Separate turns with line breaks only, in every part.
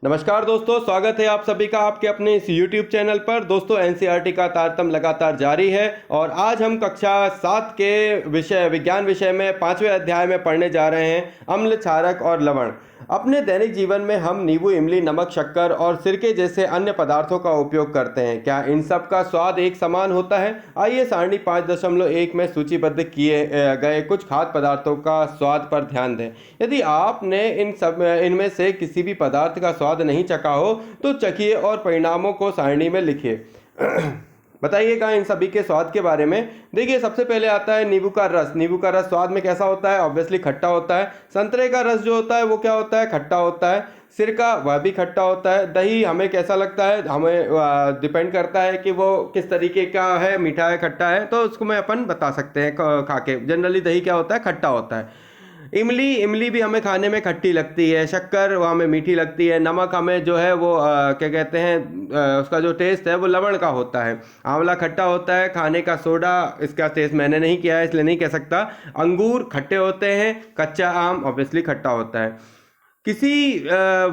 नमस्कार दोस्तों, स्वागत है आप सभी का आपके अपने इस YouTube चैनल पर। दोस्तों, एनसीईआरटी का तारतम्य लगातार जारी है और आज हम कक्षा 7 के विज्ञान विषय में 5वें अध्याय में पढ़ने जा रहे हैं अम्ल, क्षारक और लवण। अपने दैनिक जीवन में हम नींबू, इमली, नमक, शक्कर और सिरके जैसे अन्य पदार्थों का उपयोग करते हैं। क्या इन सब का स्वाद एक समान होता है? आइए सारणी 5.1 में सूचीबद्ध किए गए कुछ खाद्य पदार्थों का स्वाद पर ध्यान दें। यदि आपने इनमें से किसी भी पदार्थ का स्वाद नहीं चखा हो तो चखिए और परिणामों को सारणी में लिखिए। बताइएगा इन सभी के स्वाद के बारे में। देखिए, सबसे पहले आता है नींबू का रस। नींबू का रस स्वाद में कैसा होता है? ऑब्वियसली खट्टा होता है। संतरे का रस जो होता है वो क्या होता है? खट्टा होता है। सिरका वह भी खट्टा होता है। दही हमें कैसा लगता है? हमें डिपेंड करता है कि वो किस तरीके का है, मीठा है, खट्टा है, तो उसको मैं अपन बता सकते हैं खा के। जनरली दही क्या होता है? खट्टा होता है। इमली भी हमें खाने में खट्टी लगती है। शक्कर वो हमें मीठी लगती है। नमक हमें जो है वो क्या कहते हैं, उसका जो टेस्ट है वो लवण का होता है। आंवला खट्टा होता है। खाने का सोडा, इसका टेस्ट मैंने नहीं किया है इसलिए नहीं कह सकता। अंगूर खट्टे होते हैं। कच्चा आम ऑब्वियसली खट्टा होता है। किसी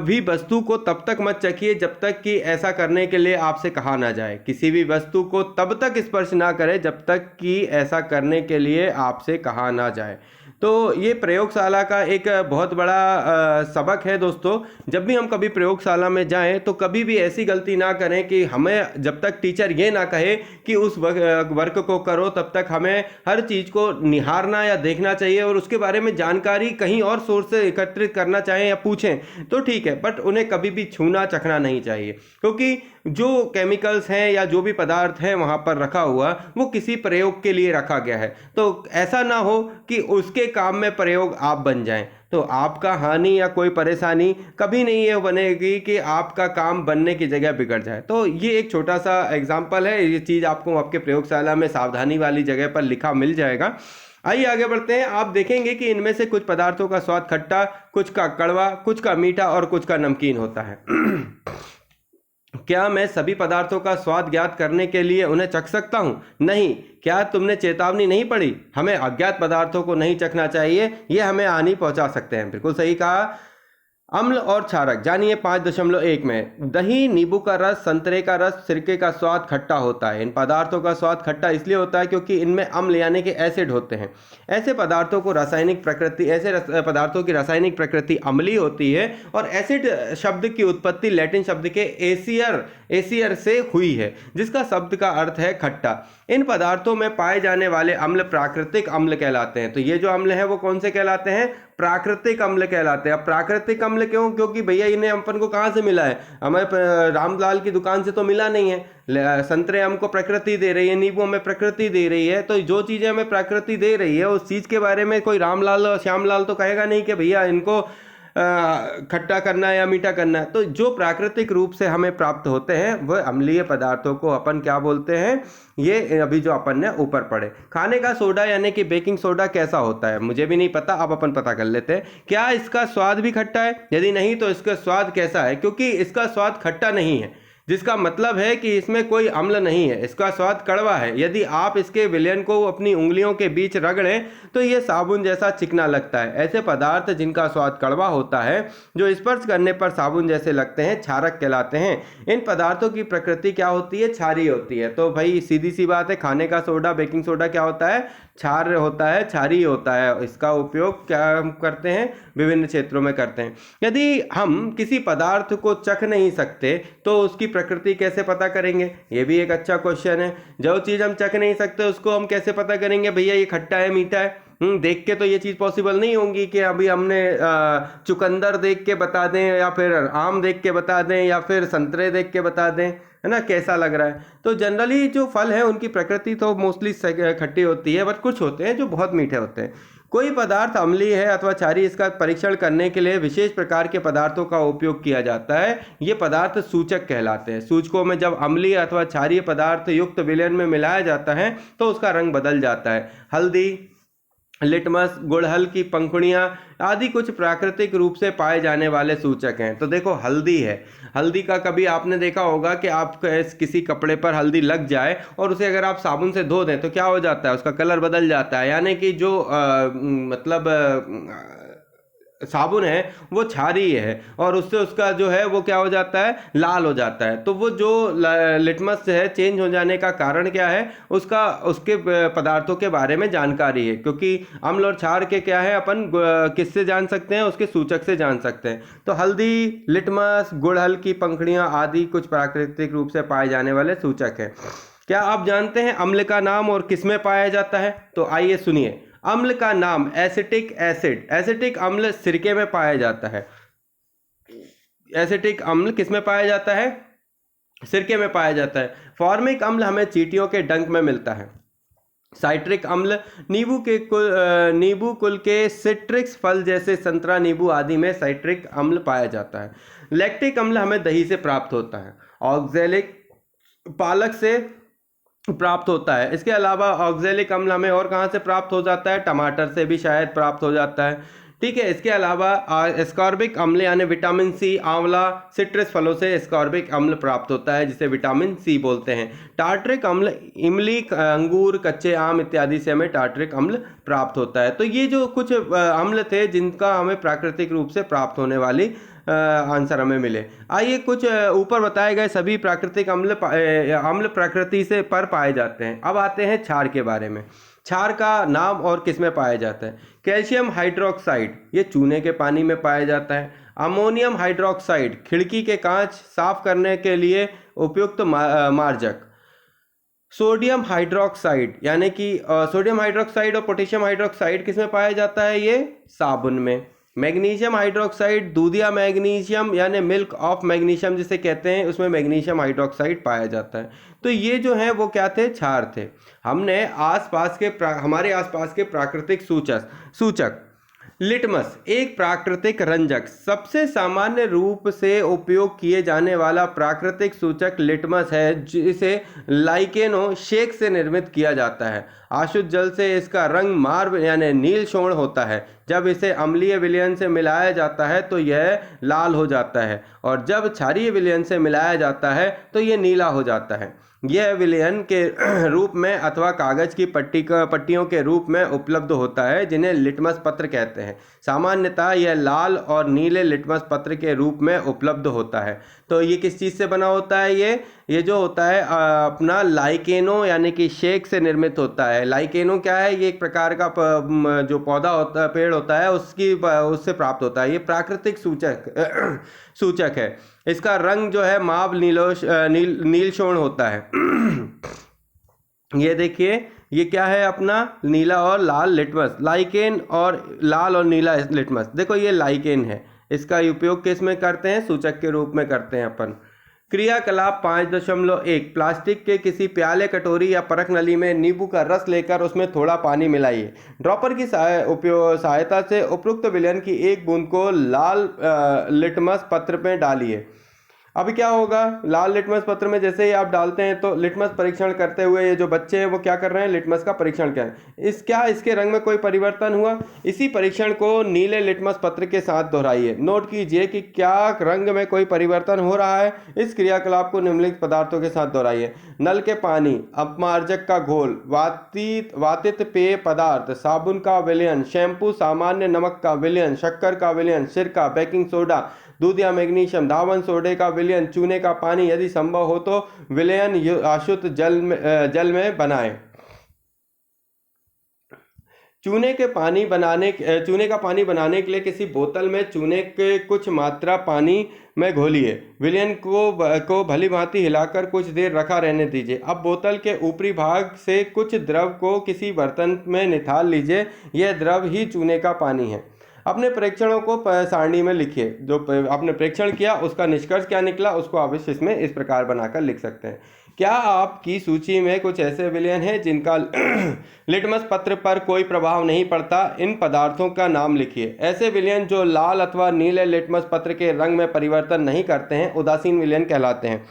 भी वस्तु को तब तक मत चखिए जब तक कि ऐसा करने के लिए आपसे कहा ना जाए। किसी भी वस्तु को तब तक स्पर्श ना करें जब तक कि ऐसा करने के लिए आपसे कहा ना जाए। तो ये प्रयोगशाला का एक बहुत बड़ा सबक है दोस्तों। जब भी हम कभी प्रयोगशाला में जाएं तो कभी भी ऐसी गलती ना करें कि हमें जब तक टीचर ये ना कहे कि उस वर्क को करो तब तक हमें हर चीज़ को निहारना या देखना चाहिए और उसके बारे में जानकारी कहीं और सोर्स से एकत्रित करना चाहें या पूछें तो ठीक है, बट उन्हें कभी भी छूना चखना नहीं चाहिए, क्योंकि जो केमिकल्स हैं या जो भी पदार्थ है वहाँ पर रखा हुआ वो किसी प्रयोग के लिए रखा गया है। तो ऐसा ना हो कि उसके काम में प्रयोग आप बन जाएं, तो आपका हानि या कोई परेशानी कभी नहीं ये बनेगी कि आपका काम बनने की जगह बिगड़ जाए। तो ये एक छोटा सा एग्जाम्पल है। ये चीज़ आपको आपके प्रयोगशाला में सावधानी वाली जगह पर लिखा मिल जाएगा। आइए आगे बढ़ते हैं। आप देखेंगे कि इनमें से कुछ पदार्थों का स्वाद खट्टा, कुछ का कड़वा, कुछ का मीठा और कुछ का नमकीन होता है। क्या मैं सभी पदार्थों का स्वाद ज्ञात करने के लिए उन्हें चख सकता हूं? नहीं। क्या तुमने चेतावनी नहीं पढ़ी? हमें अज्ञात पदार्थों को नहीं चखना चाहिए, ये हमें हानि पहुंचा सकते हैं। बिल्कुल सही कहा। अम्ल और क्षारक जानिए 5.1 में। दही, नींबू का रस, संतरे का रस, सिरके का स्वाद खट्टा होता है। इन पदार्थों का स्वाद खट्टा इसलिए होता है क्योंकि इनमें अम्ल यानी कि एसिड होते हैं। ऐसे पदार्थों की रासायनिक प्रकृति अम्लीय होती है और एसिड शब्द की उत्पत्ति लैटिन शब्द के एसियर से हुई है, जिसका शब्द का अर्थ है खट्टा। इन पदार्थों में पाए जाने वाले अम्ल प्राकृतिक अम्ल कहलाते हैं। तो ये जो अम्ल है वो कौन से कहलाते हैं? प्राकृतिक अम्ल कहलाते हैं। अब प्राकृतिक अम्ल क्यों? क्योंकि भैया इन्हें अपन को कहाँ से मिला है? हमें रामलाल की दुकान से तो मिला नहीं है। संतरे हमको प्रकृति दे रही है, नींबू हमें प्रकृति दे रही है। तो जो चीज़ें हमें प्रकृति दे रही है उस चीज़ के बारे में कोई रामलाल और श्यामलाल तो कहेगा नहीं कि भैया इनको खट्टा करना है या मीठा करना है। तो जो प्राकृतिक रूप से हमें प्राप्त होते हैं वह अम्लीय पदार्थों को अपन क्या बोलते हैं? ये अभी जो अपन ने ऊपर पढ़े। खाने का सोडा यानी कि बेकिंग सोडा कैसा होता है? मुझे भी नहीं पता, अब अपन पता कर लेते हैं। क्या इसका स्वाद भी खट्टा है? यदि नहीं तो इसका स्वाद कैसा है? क्योंकि इसका स्वाद खट्टा नहीं है, जिसका मतलब है कि इसमें कोई अम्ल नहीं है। इसका स्वाद कड़वा है। यदि आप इसके विलयन को अपनी उंगलियों के बीच रगड़ें तो ये साबुन जैसा चिकना लगता है। ऐसे पदार्थ जिनका स्वाद कड़वा होता है, जो स्पर्श करने पर साबुन जैसे लगते हैं, क्षारक कहलाते हैं। इन पदार्थों की प्रकृति क्या होती है? क्षारीय होती है। तो भाई सीधी सी बात है, खाने का सोडा, बेकिंग सोडा क्या होता है? क्षार होता है, क्षारीय होता है। इसका उपयोग क्या हम करते हैं? विभिन्न क्षेत्रों में करते हैं। यदि हम किसी पदार्थ को चख नहीं सकते तो उसकी प्रकृति कैसे पता करेंगे? ये भी एक अच्छा क्वेश्चन है। जो चीज़ हम चख नहीं सकते उसको हम कैसे पता करेंगे भैया ये खट्टा है, मीठा है? देख के तो ये चीज़ पॉसिबल नहीं होगी कि अभी हमने चुकंदर देख के बता दें या फिर आम देख के बता दें या फिर संतरे देख के बता दें, है ना, कैसा लग रहा है। तो जनरली जो फल है उनकी प्रकृति तो मोस्टली खट्टी होती है, बट कुछ होते हैं जो बहुत मीठे होते हैं। कोई पदार्थ अम्लीय है अथवा क्षारीय, इसका परीक्षण करने के लिए विशेष प्रकार के पदार्थों का उपयोग किया जाता है। ये पदार्थ सूचक कहलाते हैं। सूचकों में जब अम्लीय अथवा क्षारीय पदार्थ युक्त विलयन में मिलाया जाता है तो उसका रंग बदल जाता है। हल्दी, लिटमस, गुड़हल की पंखुड़ियाँ आदि कुछ प्राकृतिक रूप से पाए जाने वाले सूचक हैं। तो देखो, हल्दी है। हल्दी का कभी आपने देखा होगा कि आप किसी कपड़े पर हल्दी लग जाए और उसे अगर आप साबुन से धो दें तो क्या हो जाता है? उसका कलर बदल जाता है। यानी कि जो साबुन है वो क्षारीय है और उससे उसका जो है वो क्या हो जाता है, लाल हो जाता है। तो वो जो लिटमस है चेंज हो जाने का कारण क्या है, उसके पदार्थों के बारे में जानकारी है, क्योंकि अम्ल और क्षार के क्या है अपन किससे जान सकते हैं, उसके सूचक से जान सकते हैं। तो हल्दी, लिटमस, गुड़हल की पंखुड़ियाँ आदि कुछ प्राकृतिक रूप से पाए जाने वाले सूचक है। क्या आप जानते हैं अम्ल का नाम और किसमें पाया जाता है? तो आइए सुनिए। अम्ल का नाम एसिटिक एसिड, एसिटिक अम्ल सिरके में पाया जाता है। एसिटिक अम्ल किसमें पाया जाता है? सिरके में पाया जाता है। फॉर्मिक अम्ल हमें चींटियों के डंक में मिलता है। साइट्रिक अम्ल नींबू कुल के सिट्रिक्स फल जैसे संतरा, नींबू आदि में साइट्रिक अम्ल पाया जाता है। लैक्टिक अम्ल हमें दही से प्राप्त होता है। ऑक्जेलिक पालक से प्राप्त होता है। इसके अलावा ऑक्जेलिक अम्ल हमें और कहाँ से प्राप्त हो जाता है? टमाटर से भी शायद प्राप्त हो जाता है। ठीक है, इसके अलावा एस्कॉर्बिक अम्ल यानी विटामिन सी, आंवला, सिट्रस फलों से एस्कॉर्बिक अम्ल प्राप्त होता है जिसे विटामिन सी बोलते हैं। टार्टरिक अम्ल इमली, अंगूर, कच्चे आम इत्यादि से हमें टार्टरिक अम्ल प्राप्त होता है। तो ये जो कुछ अम्ल थे जिनका हमें प्राकृतिक रूप से प्राप्त होने वाली आंसर हमें मिले। आइए कुछ ऊपर बताए गए सभी प्राकृतिक अम्ल प्रकृति से पर पाए जाते हैं। अब आते हैं क्षार के बारे में। क्षार का नाम और किस में पाया जाता है? कैल्शियम हाइड्रोक्साइड, ये चूने के पानी में पाया जाता है। अमोनियम हाइड्रोक्साइड, खिड़की के कांच साफ करने के लिए उपयुक्त मार्जक। सोडियम हाइड्रोक्साइड यानी कि सोडियम हाइड्रोक्साइड और पोटेशियम हाइड्रोक्साइड किस में पाया जाता है? ये साबुन में। मैग्नीशियम हाइड्रोक्साइड, दूधिया मैग्नीशियम यानी मिल्क ऑफ मैग्नीशियम जिसे कहते हैं, उसमें मैग्नीशियम हाइड्रोक्साइड पाया जाता है। तो ये जो है वो क्या थे? क्षार थे। हमने हमारे आसपास के प्राकृतिक सूचक लिटमस एक प्राकृतिक रंजक, सबसे सामान्य रूप से उपयोग किए जाने वाला प्राकृतिक सूचक लिटमस है जिसे लाइकेनो शेक से निर्मित किया जाता है। आशुद्ध जल से इसका रंग मार्व यानी नील शोण होता है। जब इसे अम्लीय विलयन से मिलाया जाता है तो यह लाल हो जाता है और जब क्षारीय विलयन से मिलाया जाता है तो यह नीला हो जाता है। यह विलयन के रूप में अथवा कागज की पट्टियों के रूप में उपलब्ध होता है जिन्हें लिटमस पत्र कहते हैं। सामान्यतः यह लाल और नीले लिटमस पत्र के रूप में उपलब्ध होता है। तो ये किस चीज़ से बना होता है? ये जो होता है अपना लाइकेनो यानी कि शेक से निर्मित होता है। लाइकेनो क्या है? ये एक प्रकार का जो पौधा होता है, पेड़ होता है, उससे प्राप्त होता है। ये प्राकृतिक सूचक है। इसका रंग जो है माव नील शोण होता है। ये देखिए, ये क्या है? अपना नीला और लाल लिटमस, लाइकेन और लाल और नीला लिटमस। देखो ये लाइकेन है, इसका उपयोग किस में करते हैं? सूचक के रूप में करते हैं अपन। क्रियाकलाप 5.1 प्लास्टिक के किसी प्याले, कटोरी या परख नली में नींबू का रस लेकर उसमें थोड़ा पानी मिलाइए। ड्रॉपर की सहायता से उपरोक्त विलयन की एक बूंद को लाल लिटमस पत्र में डालिए। अभी क्या होगा? लाल लिटमस पत्र में जैसे ही आप डालते हैं तो लिटमस परीक्षण करते हुए ये जो बच्चे हैं वो क्या कर रहे हैं? लिटमस का परीक्षण क्या है, इसके रंग में कोई परिवर्तन हुआ? इसी परीक्षण को नीले लिटमस पत्र के साथ दोहराइए। नोट कीजिए कि क्या रंग में कोई परिवर्तन हो रहा है। इस क्रियाकलाप को निम्नलिखित पदार्थों के साथ दोहराइए। नल के पानी, अपमार्जक का घोल, वातित पेय पदार्थ, साबुन का विलयन, शैम्पू, सामान्य नमक का विलयन, शक्कर का विलयन, सिरका, बेकिंग सोडा, दूध या मैग्नीशियम, धावन सोडे का विलयन, चूने का पानी, यदि संभव हो तो विलयन अशुद्ध जल में बनाएं। चूने का पानी बनाने के लिए किसी बोतल में चूने के कुछ मात्रा पानी में घोलिए। विलयन को भली भांति हिलाकर कुछ देर रखा रहने दीजिए। अब बोतल के ऊपरी भाग से कुछ द्रव को किसी बर्तन में निकाल लीजिए। यह द्रव ही चूने का पानी है। अपने परीक्षणों को सारणी में लिखिए। जो आपने परीक्षण किया उसका निष्कर्ष क्या निकला उसको आप इसमें इस प्रकार बनाकर लिख सकते हैं। क्या आपकी सूची में कुछ ऐसे विलयन हैं जिनका लिटमस पत्र पर कोई प्रभाव नहीं पड़ता? इन पदार्थों का नाम लिखिए। ऐसे विलयन जो लाल अथवा नीले लिटमस पत्र के रंग में परिवर्तन नहीं करते हैं उदासीन विलयन कहलाते हैं।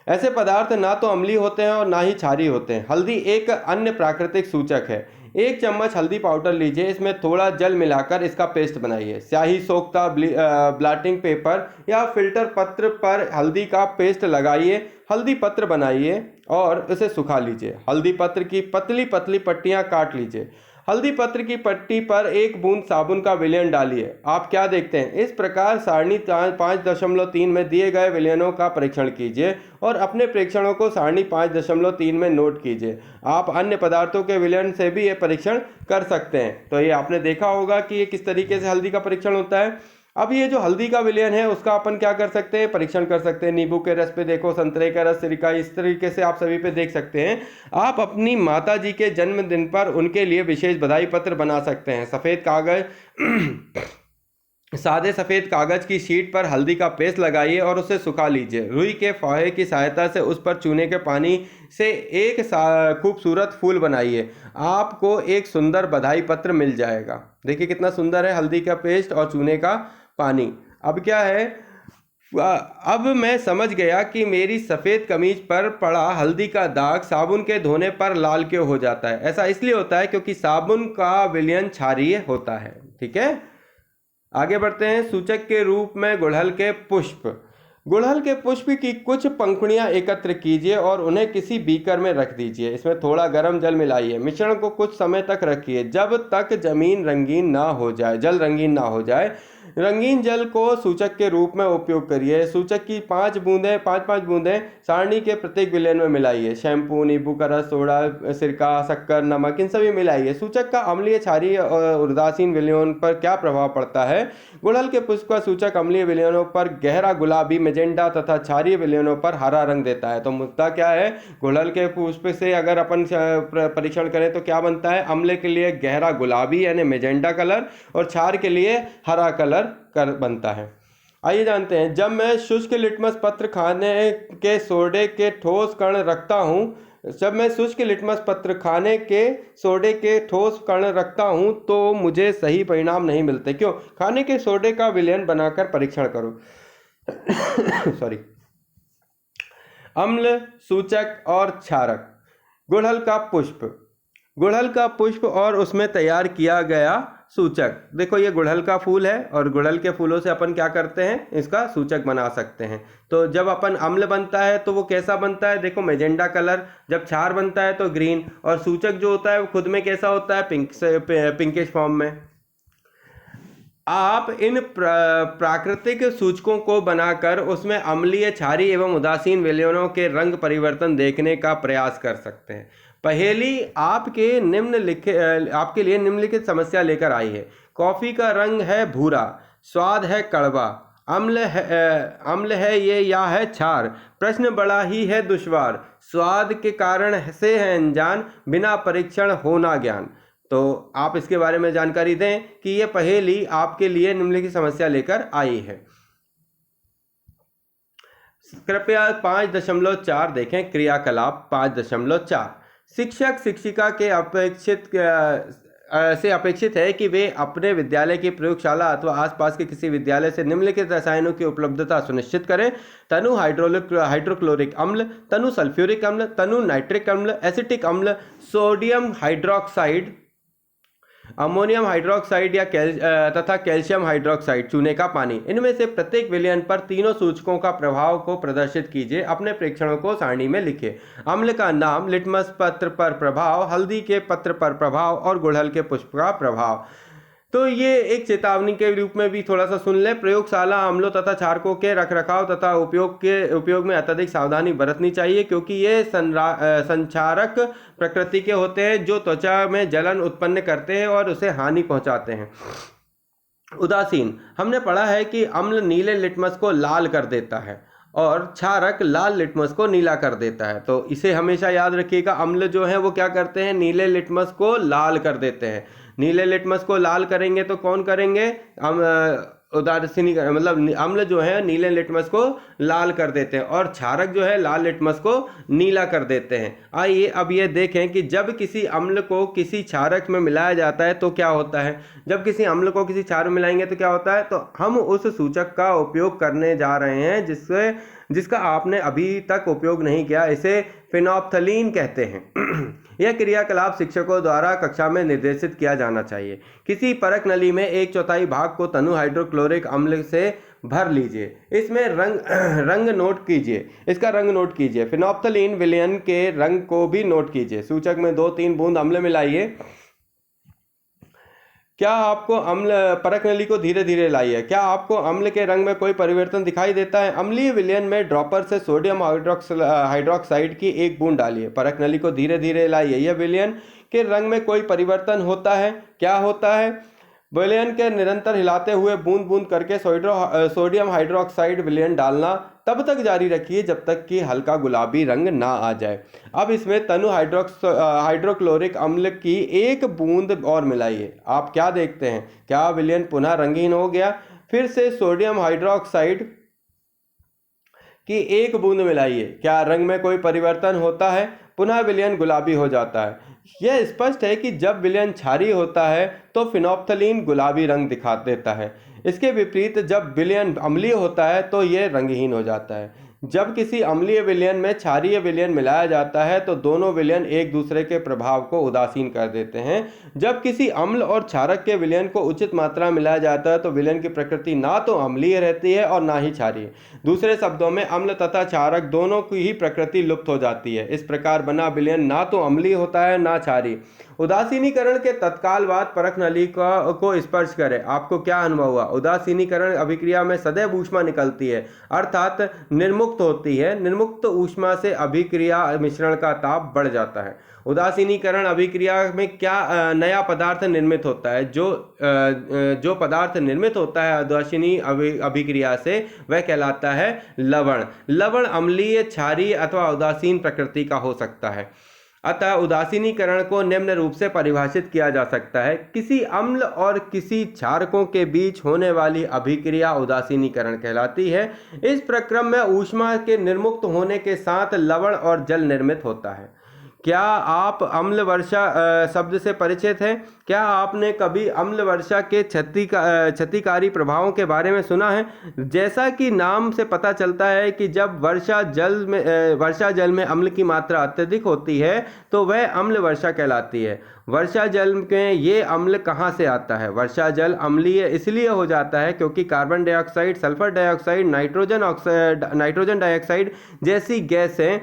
ऐसे पदार्थ ना तो अम्लीय होते हैं और ना ही क्षारीय होते हैं। हल्दी एक अन्य प्राकृतिक सूचक है। 1 चम्मच हल्दी पाउडर लीजिए, इसमें थोड़ा जल मिलाकर इसका पेस्ट बनाइए। स्याही सोखता ब्लॉटिंग पेपर या फिल्टर पत्र पर हल्दी का पेस्ट लगाइए। हल्दी पत्र बनाइए और उसे सुखा लीजिए। हल्दी पत्र की पतली पतली पट्टियां काट लीजिए। हल्दी पत्र की पट्टी पर 1 बूंद साबुन का विलयन डालिए। आप क्या देखते हैं? इस प्रकार सारणी 5.3 में दिए गए विलयनों का परीक्षण कीजिए और अपने प्रेक्षणों को सारणी 5.3 में नोट कीजिए। आप अन्य पदार्थों के विलयन से भी ये परीक्षण कर सकते हैं। तो ये आपने देखा होगा कि ये किस तरीके से हल्दी का परीक्षण होता है। अब ये जो हल्दी का विलयन है उसका अपन क्या कर सकते हैं? परीक्षण कर सकते हैं। नींबू के रस पे देखो, संतरे का रस, सिरका, इस तरीके से आप सभी पे देख सकते हैं। आप अपनी माता जी के जन्मदिन पर उनके लिए विशेष बधाई पत्र बना सकते हैं। सफ़ेद कागज सादे सफ़ेद कागज की शीट पर हल्दी का पेस्ट लगाइए और उसे सुखा लीजिए। रुई के फाहे की सहायता से उस पर चूने के पानी से एक खूबसूरत फूल बनाइए। आपको एक सुंदर बधाई पत्र मिल जाएगा। देखिए कितना सुंदर है, हल्दी का पेस्ट और चूने का पानी। अब क्या है, अब मैं समझ गया कि मेरी सफ़ेद कमीज पर पड़ा हल्दी का दाग साबुन के धोने पर लाल क्यों हो जाता है। ऐसा इसलिए होता है क्योंकि साबुन का विलयन क्षारीय होता है। ठीक है, आगे बढ़ते हैं। सूचक के रूप में गुड़हल के पुष्प। गुड़हल के पुष्प की कुछ पंखुड़ियां एकत्र कीजिए और उन्हें किसी बीकर में रख दीजिए। इसमें थोड़ा गर्म जल मिलाइए। मिश्रण को कुछ समय तक रखिए जब तक जल रंगीन ना हो जाए। रंगीन जल को सूचक के रूप में उपयोग करिए। सूचक की 5 बूंदें सारणी के प्रत्येक विलयन में मिलाइए। शैम्पू, नींबू का रस, सोडा, सिरका, शक्कर, नमक, इन सभी मिलाइए। सूचक का अम्लीय, क्षारीय और उदासीन विलयन पर क्या प्रभाव पड़ता है? गुड़हल के पुष्प का सूचक अम्लीय विलयनों पर गहरा गुलाबी, मैजेंटा तथा क्षारीय विलयनों पर हरा रंग देता है। तो मुद्दा क्या है? गुड़हल के पुष्प से अगर अपन परीक्षण करें तो क्या बनता है? अम्ल के लिए गहरा गुलाबी यानी मैजेंटा कलर और क्षार के लिए हरा कलर बनता है। आइए जानते हैं। जब मैं शुष्क लिटमस पत्र खाने के सोडे के ठोस कण रखता हूं तो मुझे सही परिणाम नहीं मिलते। क्यों? खाने के सोडे का विलयन बनाकर परीक्षण करो। सॉरी। अम्ल, सूचक और क्षारक। गुड़हल का पुष्प और उसमें तैयार किया गया सूचक। देखो ये गुड़हल का फूल है और गुड़हल के फूलों से अपन क्या करते हैं? इसका सूचक बना सकते हैं। तो जब अपन अम्ल बनता है तो वो कैसा बनता है? देखो मैजेंटा कलर। जब क्षार बनता है तो ग्रीन। और सूचक जो होता है वो खुद में कैसा होता है? पिंकिश फॉर्म में। आप इन प्राकृतिक सूचकों को बनाकर उसमें अम्लीय, क्षारीय एवं उदासीन विलयनों के रंग परिवर्तन देखने का प्रयास कर सकते हैं। पहेली आपके लिए निम्नलिखित समस्या लेकर आई है। कॉफी का रंग है भूरा, स्वाद है कड़वा, अम्ल है ये या है क्षार। प्रश्न बड़ा ही है दुश्वार, स्वाद के कारण से है अनजान, बिना परीक्षण होना ज्ञान। तो आप इसके बारे में जानकारी दें कि ये पहेली आपके लिए निम्नलिखित समस्या लेकर आई है। कृपया 5.4 देखें। क्रियाकलाप 5.4। शिक्षक शिक्षिका के अपेक्षित है कि वे अपने विद्यालय की प्रयोगशाला अथवा आसपास के किसी विद्यालय से निम्नलिखित रसायनों की उपलब्धता सुनिश्चित करें। तनु हाइड्रोक्लोरिक अम्ल, तनु सल्फ्यूरिक अम्ल, तनु नाइट्रिक अम्ल, एसिटिक अम्ल, सोडियम हाइड्रोक्साइड, अमोनियम हाइड्रोक्साइड तथा कैल्शियम हाइड्रोक्साइड, चूने का पानी। इनमें से प्रत्येक विलयन पर तीनों सूचकों का प्रभाव को प्रदर्शित कीजिए। अपने प्रेक्षणों को सारणी में लिखिए। अम्ल का नाम, लिटमस पत्र पर प्रभाव, हल्दी के पत्र पर प्रभाव और गुड़हल के पुष्प का प्रभाव। तो ये एक चेतावनी के रूप में भी थोड़ा सा सुन ले। प्रयोगशाला अम्लों तथा क्षारकों के रखरखाव तथा उपयोग में अत्यधिक सावधानी बरतनी चाहिए, क्योंकि ये संक्षारक प्रकृति के होते हैं जो त्वचा में जलन उत्पन्न करते हैं और उसे हानि पहुंचाते हैं। उदासीन। हमने पढ़ा है कि अम्ल नीले लिटमस को लाल कर देता है और क्षारक लाल लिटमस को नीला कर देता है। तो इसे हमेशा याद रखिएगा। अम्ल जो है वो क्या करते हैं? नीले लिटमस को लाल कर देते हैं। नीले लिटमस को लाल करेंगे तो कौन करेंगे? उदासीनी, मतलब अम्ल जो है नीले लिटमस को लाल कर देते हैं और क्षारक जो है लाल लिटमस को नीला कर देते हैं। आइए अब ये देखें कि जब किसी अम्ल को किसी क्षारक में मिलाया जाता है तो क्या होता है। जब किसी अम्ल को किसी क्षार में मिलाएंगे तो क्या होता है? तो हम उस सूचक का उपयोग करने जा रहे हैं जिसका आपने अभी तक उपयोग नहीं किया। इसे फिनोप्थलीन कहते हैं। यह क्रियाकलाप शिक्षकों द्वारा कक्षा में निर्देशित किया जाना चाहिए। किसी परख नली में 1/4 भाग को तनु हाइड्रोक्लोरिक अम्ल से भर लीजिए। इसमें रंग नोट कीजिए। इसका रंग नोट कीजिए। फिनोप्थलीन विलयन के रंग को भी नोट कीजिए। सूचक में 2-3 बूंद अम्ल मिलाइए क्या आपको अम्ल परख नली को धीरे धीरे लाइए। क्या आपको अम्ल के रंग में कोई परिवर्तन दिखाई देता है? अम्लीय विलयन में ड्रॉपर से सोडियम हाइड्रोक्साइड की एक बूंद डालिए। परख नली को धीरे धीरे लाइए। यह विलयन के रंग में कोई परिवर्तन होता है? क्या होता है? विलयन के निरंतर हिलाते हुए बूंद बूंद करके सोडियम हाइड्रोक्साइड विलयन डालना तब तक जारी रखिए जब तक कि हल्का गुलाबी रंग ना आ जाए। अब इसमें तनु हाइड्रोक्लोरिक अम्ल की एक बूंद और मिलाइए। आप क्या देखते हैं? क्या विलयन पुनः रंगीन हो गया? फिर से सोडियम हाइड्रोक्साइड की एक बूंद मिलाइए। क्या रंग में कोई परिवर्तन होता है? पुनः विलयन गुलाबी हो जाता है। यह स्पष्ट है कि जब विलयन क्षारीय होता है तो फिनोप्थलीन गुलाबी रंग दिखा देता है। इसके विपरीत जब विलयन अम्लीय होता है तो यह रंगहीन हो जाता है। जब किसी अम्लीय विलयन में क्षारीय विलयन मिलाया जाता है तो दोनों विलयन एक दूसरे के प्रभाव को उदासीन कर देते हैं। जब किसी अम्ल और क्षारक के विलयन को उचित मात्रा में मिलाया जाता है तो विलयन की प्रकृति ना तो अम्लीय रहती है और ना ही क्षारीय। दूसरे शब्दों में अम्ल तथा क्षारक दोनों की ही प्रकृति लुप्त हो जाती है। इस प्रकार बना विलयन ना तो अम्लीय होता है ना क्षारीय। उदासीनीकरण के तत्काल बाद परख नली को स्पर्श करें। आपको क्या अनुभव हुआ? उदासीनीकरण अभिक्रिया में सदैव ऊष्मा निकलती है अर्थात निर्मुक्त होती है। निर्मुक्त ऊष्मा से अभिक्रिया मिश्रण का ताप बढ़ जाता है। उदासीनीकरण अभिक्रिया में क्या नया पदार्थ निर्मित होता है? जो पदार्थ निर्मित होता है उदासीनी अभिक्रिया से वह कहलाता है लवण। लवण अम्लीय, क्षारीय अथवा उदासीन प्रकृति का हो सकता है। अतः उदासीनीकरण को निम्न रूप से परिभाषित किया जा सकता है। किसी अम्ल और किसी क्षारकों के बीच होने वाली अभिक्रिया उदासीनीकरण कहलाती है। इस प्रक्रम में ऊष्मा के निर्मुक्त होने के साथ लवण और जल निर्मित होता है। क्या आप अम्ल वर्षा शब्द से परिचित हैं? क्या आपने कभी अम्ल वर्षा के क्षतिकारी प्रभावों के बारे में सुना है? जैसा कि नाम से पता चलता है कि जब वर्षा जल में अम्ल की मात्रा अत्यधिक होती है तो वह अम्ल वर्षा कहलाती है। वर्षा जल में ये अम्ल कहाँ से आता है? वर्षा जल अम्लीय इसलिए हो जाता है क्योंकि carbon dioxide, sulphur dioxide, nitrogen dioxide जैसी गैसें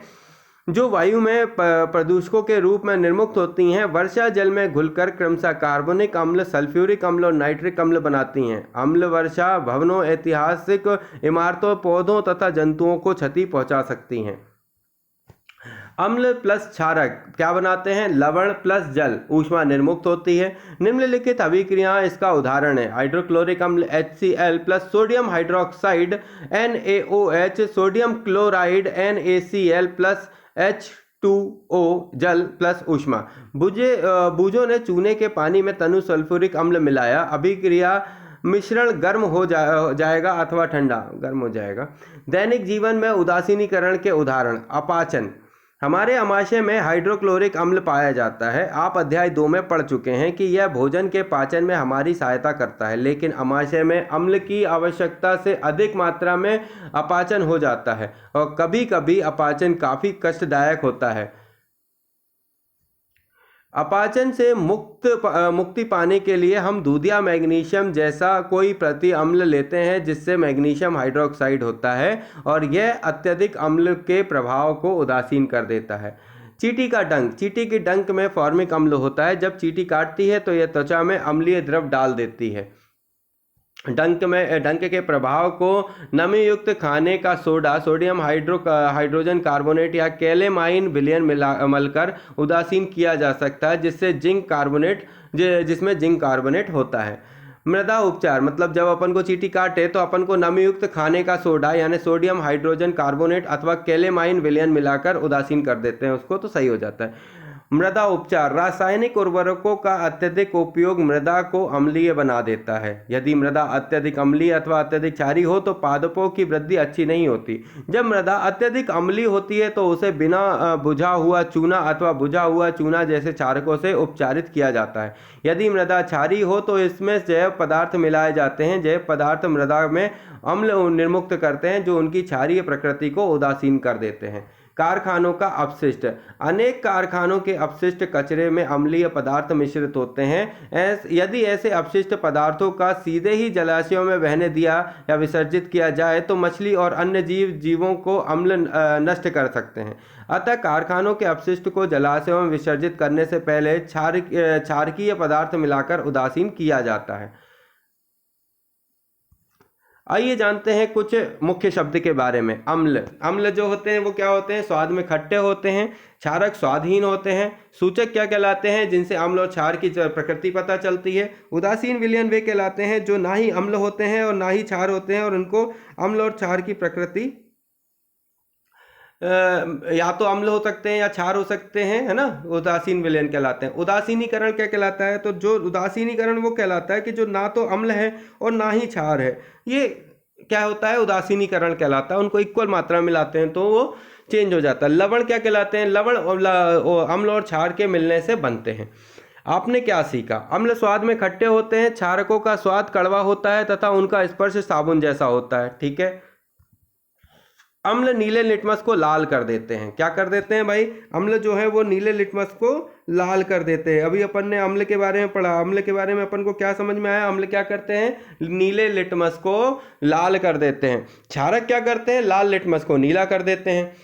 जो वायु में प्रदूषकों के रूप में निर्मुक्त होती हैं वर्षा जल में घुलकर क्रमशः कार्बनिक अम्ल, सल्फ्यूरिक अम्ल और नाइट्रिक अम्ल बनाती हैं। अम्ल वर्षा भवनों, ऐतिहासिक इमारतों, पौधों तथा जंतुओं को क्षति पहुंचा सकती हैं। अम्ल प्लस क्षारक क्या बनाते हैं? लवण प्लस जल, ऊष्मा निर्मुक्त होती है। निम्नलिखित अभिक्रियाएं इसका उदाहरण है। हाइड्रोक्लोरिक अम्ल HCl plus sodium hydroxide NaOH, sodium chloride NaCl plus H2O, जल प्लस ऊष्मा। बूझों ने चूने के पानी में तनु सल्फ्यूरिक अम्ल मिलाया। अभिक्रिया मिश्रण गर्म हो जाएगा अथवा ठंडा गर्म हो जाएगा। दैनिक जीवन में उदासीनीकरण के उदाहरण। अपाचन। हमारे आमाशय में हाइड्रोक्लोरिक अम्ल पाया जाता है। आप अध्याय 2 में पढ़ चुके हैं कि यह भोजन के पाचन में हमारी सहायता करता है, लेकिन आमाशय में अम्ल की आवश्यकता से अधिक मात्रा में अपाचन हो जाता है और कभी कभी अपाचन काफ़ी कष्टदायक होता है। अपाचन से मुक्ति पाने के लिए हम दूध या मैग्नीशियम जैसा कोई प्रति अम्ल लेते हैं जिससे मैग्नीशियम हाइड्रोक्साइड होता है और यह अत्यधिक अम्ल के प्रभाव को उदासीन कर देता है। चींटी का डंक। चींटी के डंक में फॉर्मिक अम्ल होता है। जब चींटी काटती है तो यह त्वचा में अम्लीय द्रव डाल देती है। डंक के प्रभाव को नमी युक्त खाने का सोडा, सोडियम हाइड्रोजन कार्बोनेट या कैलेमाइन विलयन मलकर उदासीन किया जा सकता है जिसमें जिंक कार्बोनेट होता है। मृदा उपचार मतलब जब अपन को चींटी काटे तो अपन को नमी युक्त खाने का सोडा यानी सोडियम हाइड्रोजन कार्बोनेट अथवा कैलेमाइन विलयन मिलाकर उदासीन कर देते हैं उसको, तो सही हो जाता है। मृदा उपचार। रासायनिक उर्वरकों का अत्यधिक उपयोग मृदा को अम्लीय बना देता है। यदि मृदा अत्यधिक अम्लीय अथवा अत्यधिक क्षारीय हो तो पादपों की वृद्धि अच्छी नहीं होती। जब मृदा अत्यधिक अम्लीय होती है तो उसे बिना बुझा हुआ चूना अथवा बुझा हुआ चूना जैसे क्षारकों से उपचारित किया जाता है। यदि मृदा क्षारीय हो तो इसमें जैव पदार्थ मिलाए जाते हैं। जैव पदार्थ मृदा में अम्ल निर्मुक्त करते हैं जो उनकी क्षारीय प्रकृति को उदासीन कर देते हैं। कारखानों का अपशिष्ट। अनेक कारखानों के अपशिष्ट कचरे में अम्लीय पदार्थ मिश्रित होते हैं। यदि ऐसे अपशिष्ट पदार्थों का सीधे ही जलाशयों में बहने दिया या विसर्जित किया जाए तो मछली और अन्य जीवों को अम्ल नष्ट कर सकते हैं। अतः कारखानों के अपशिष्ट को जलाशयों में विसर्जित करने से पहले क्षारकीय पदार्थ मिलाकर उदासीन किया जाता है। आइए जानते हैं कुछ मुख्य शब्द के बारे में। अम्ल। अम्ल जो होते हैं वो क्या होते हैं? स्वाद में खट्टे होते हैं। क्षारक स्वादहीन होते हैं। सूचक क्या कहलाते हैं? जिनसे अम्ल और क्षार की प्रकृति पता चलती है। उदासीन विलयन वे कहलाते हैं जो ना ही अम्ल होते हैं और ना ही क्षार होते हैं और उनको अम्ल और क्षार की प्रकृति या तो अम्ल हो सकते हैं या क्षार हो सकते हैं, है ना। उदासीन विलयन कहलाते हैं। उदासीनीकरण क्या कहलाता है? तो जो उदासीनीकरण वो कहलाता है कि जो ना तो अम्ल है और ना ही क्षार है, ये क्या होता है? उदासीनीकरण कहलाता है। उनको इक्वल मात्रा में लाते हैं तो वो चेंज हो जाता है। लवण क्या कहलाते हैं? लवण अम्ल और क्षार के मिलने से बनते हैं। आपने क्या सीखा? अम्ल स्वाद में खट्टे होते हैं, क्षारकों का स्वाद कड़वा होता है तथा उनका स्पर्श साबुन जैसा होता है। ठीक है। अम्ल नीले लिटमस को लाल कर देते हैं। क्या कर देते हैं भाई? अम्ल जो है वो नीले लिटमस को लाल कर देते हैं। अभी अपन ने अम्ल के बारे में पढ़ा। अम्ल के बारे में अपन को क्या समझ में आया? अम्ल क्या करते हैं? नीले लिटमस को लाल कर देते हैं। क्षारक क्या करते हैं? लाल लिटमस को नीला कर देते हैं।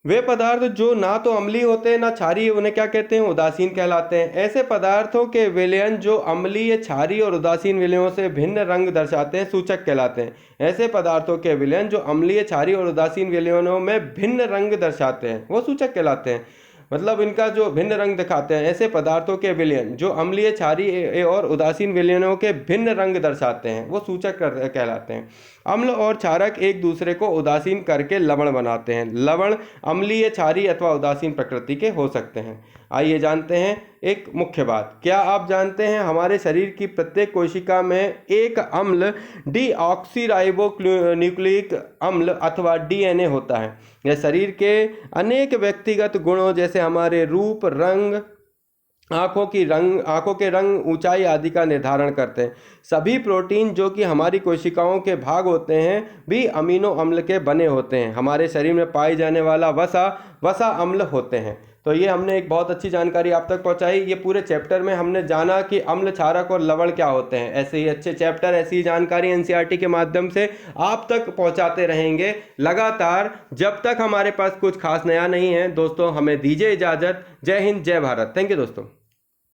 वे पदार्थ जो ना तो अम्लीय होते हैं ना क्षारीय, उन्हें क्या कहते हैं? उदासीन कहलाते हैं। ऐसे पदार्थों के विलयन जो अम्लीय, क्षारीय और उदासीन विलयनों से भिन्न रंग दर्शाते हैं सूचक कहलाते हैं। ऐसे पदार्थों के विलयन जो अम्लीय, क्षारीय और उदासीन विलयनों में भिन्न रंग दर्शाते हैं वो सूचक कहलाते हैं। मतलब इनका जो भिन्न रंग दिखाते हैं, ऐसे पदार्थों के विलयन जो अम्लीय, क्षारीय और उदासीन विलयनों के भिन्न रंग दर्शाते हैं वो सूचक कहलाते हैं। अम्ल और क्षारक एक दूसरे को उदासीन करके लवण बनाते हैं। लवण अम्लीय, क्षारीय अथवा उदासीन प्रकृति के हो सकते हैं। आइए जानते हैं एक मुख्य बात। क्या आप जानते हैं हमारे शरीर की प्रत्येक कोशिका में एक अम्ल डीऑक्सीराइबोन्यूक्लिक अम्ल अथवा डीएनए होता है। यह शरीर के अनेक व्यक्तिगत गुणों जैसे हमारे रूप, रंग, आँखों के रंग, ऊंचाई आदि का निर्धारण करते हैं। सभी प्रोटीन जो कि हमारी कोशिकाओं के भाग होते हैं भी अमीनो अम्ल के बने होते हैं। हमारे शरीर में पाई जाने वाला वसा अम्ल होते हैं। तो ये हमने एक बहुत अच्छी जानकारी आप तक पहुंचाई। ये पूरे चैप्टर में हमने जाना कि अम्ल, क्षारक और लवण क्या होते हैं। ऐसे ही अच्छे चैप्टर, ऐसी ही जानकारी एनसीईआरटी के माध्यम से आप तक पहुंचाते रहेंगे लगातार, जब तक हमारे पास कुछ खास नया नहीं है। दोस्तों हमें दीजिए इजाज़त। जय हिंद, जय भारत। थैंक यू दोस्तों।